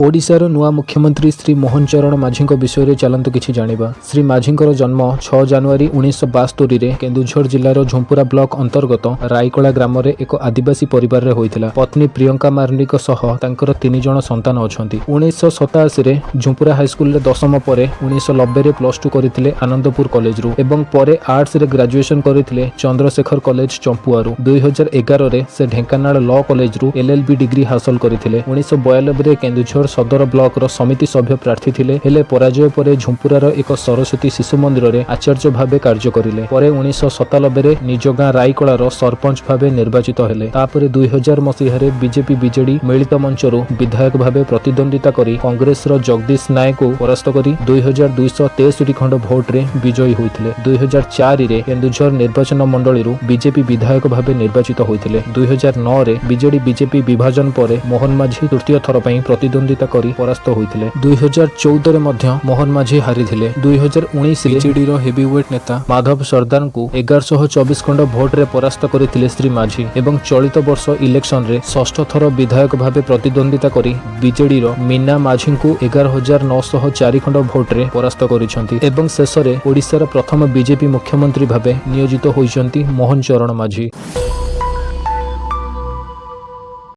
ओडिशार नुआ मुख्यमंत्री श्री मोहन चरण माझी विषय में चलतु किछि जानिबा। श्री माझी जन्म 6 जनवरी 1972 रे केन्दुझर जिलार झुंपुरा ब्लॉक अंतर्गत रायकला ग्राम रे एक आदिवासी परिवार रे होइथिला। पत्नी प्रियंका मार्ंडी सह तांकर 3 जण संतान अछंती। 1987 रे झुंपुरा हाईस्कूल रे दशम परे 1990 रे +2 करथिले आनंदपुर कॉलेज रु एवं परे आर्ट्स रे ग्रेजुएशन करथिले चंद्रशेखर कॉलेज चंपुआरु। 2011 रे से ढेंकानाल लॉ कॉलेज रु LLB डिग्री हासिल करथिले। 1992 रे केन्दुझर सदर ब्लॉक रो समिति सभ्य प्रार्थी थिले, हेले पराजय परे झुंपुरार एक सरस्वती शिशु मंदिर रे आचार्य भावे कार्य करिले। परे 1997 रे निज गां रायकलार सरपंच भावे निर्वाचित हेले। तापरे 2000 मसीह रे बीजेपी बीजेडी मिलित मंचरु विधायक भावे प्रतिद्वंदिता करी कांग्रेस रो जगदीश नायक को परास्त करी 2263 खंड भोट रे विजयी होइथिले। 2004 रे केन्दुझर निर्वाचन मंडली रु बीजेपी विधायक भावे निर्वाचित होइथिले। 2009 रे बीजेडी बीजेपी विभाजन परे मोहन माझी तृतीय थर पई प्रतिद्वंदिता करी परास्त होइथिले। 2014 रे मध्य मोहन माझी हारिथिले। 2019 रे बीजेडी रो हेवीवेट नेता माधव सरदार को 1124 खंड भोट रे परास्त करिथिले श्री माझी एवं चलित वर्ष इलेक्शन रे षष्ठ थर विधायक भावे प्रतिद्वंदिता करी बीजेडी रो मीना माझी को 11904 खंड भोट रे परास्त करिसंती एवं शेष रे ओडिसा रो प्रथम बीजेपी मुख्यमंत्री भावे नियोजित होइसंती मोहन चरण माझी।